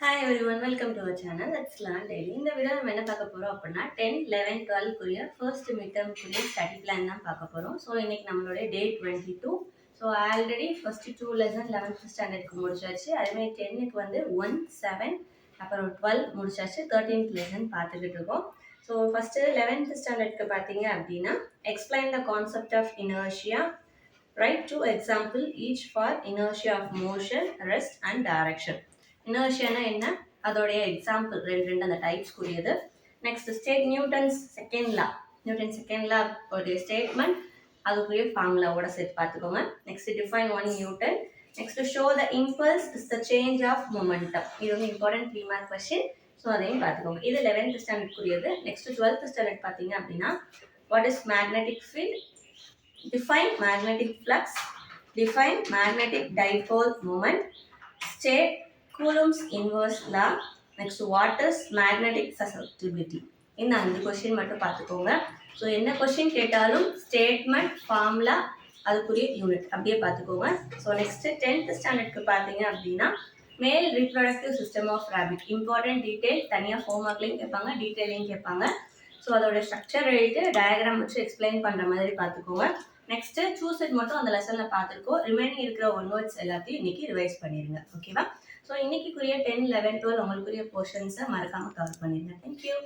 Hi everyone, welcome to our channel. Let's learn daily. இந்த video நம்ம என்ன பார்க்க போறோம் அப்படின்னா 10, 11, 12 குரிய ஃபர்ஸ்ட் மிட்டம் குரிய ஸ்டடி பிளான் தான் பார்க்க போறோம். ஸோ இன்னைக்கு நம்மளுடைய டே 22. So already first 2 lesson 11th ஸ்டாண்டர்டுக்கு முடிச்சாச்சு. அதேமாதிரி 10க்கு வந்து 1, 7, அப்புறம் 12 முடிச்சாச்சு. 13th லெசன் பார்த்துக்கிட்டு இருக்கோம். ஸோ ஃபர்ஸ்ட் 11th ஸ்டாண்டர்டுக்கு பார்த்தீங்க அப்படின்னா explain the concept of inertia. Write two example each for inertia of motion, rest and direction. Inertia என்ன அதோடைய எக்ஸாம்பிள் ரெண்டு அந்த டைப்ஸ் கூடியது. Next state Newton's second law. Newton second law உடைய ஸ்டேட்மெண்ட் அதுக்குரிய ஃபார்முலாவோட சேர்த்து பார்த்துக்கோங்க. Next define one newton. Next show the impulse is the change of momentum. இது வந்து இம்பார்ட்டன்ட் 3 மார்க் கொஸ்டின். ஸோ அதையும் பார்த்துக்கோங்க. இது 11th ஸ்டாண்டர்ட் கூடியது. நெக்ஸ்ட் 12th ஸ்டாண்டர்ட் பார்த்தீங்க அப்படின்னா what is magnetic field, define magnetic flux, define magnetic dipole moment, state Coulomb's inverse law, next what is magnetic susceptibility. இந்த 5 question மட்டும் பார்த்துக்கோங்க. ஸோ என்ன கொஸ்டின் கேட்டாலும் ஸ்டேட்மெண்ட், ஃபார்முலா, அதுக்குரிய யூனிட் அப்படியே பார்த்துக்கோங்க. ஸோ நெக்ஸ்ட் 10th ஸ்டாண்டர்டுக்கு பார்த்தீங்க அப்படின்னா male reproductive system of rabbit. Important detail தனியாக ஹோம்ஒர்க்லையும் கேட்பாங்க, டீட்டெயிலையும் கேட்பாங்க. ஸோ அதோட ஸ்ட்ரக்சர் எழுதிட்டு டயக்ராம் வச்சு எக்ஸ்பிளைன் பண்ணுற மாதிரி பார்த்துக்கோங்க. நெக்ஸ்ட் சூஸ் இட் மட்டும் அந்த லெசனில் பார்த்துருக்கோம். ரிமைனிங் இருக்கிற ஒன் வேர்ட்ஸ் எல்லாத்தையும் இன்னைக்கு ரிவைஸ் பண்ணிடுங்க. ஓகேவா? ஸோ இன்னைக்குரிய 10, 11, 12 உங்களுக்குரிய போர்ஷன்ஸை மறக்காமல் கவர் பண்ணிடுங்க. தேங்க்யூ.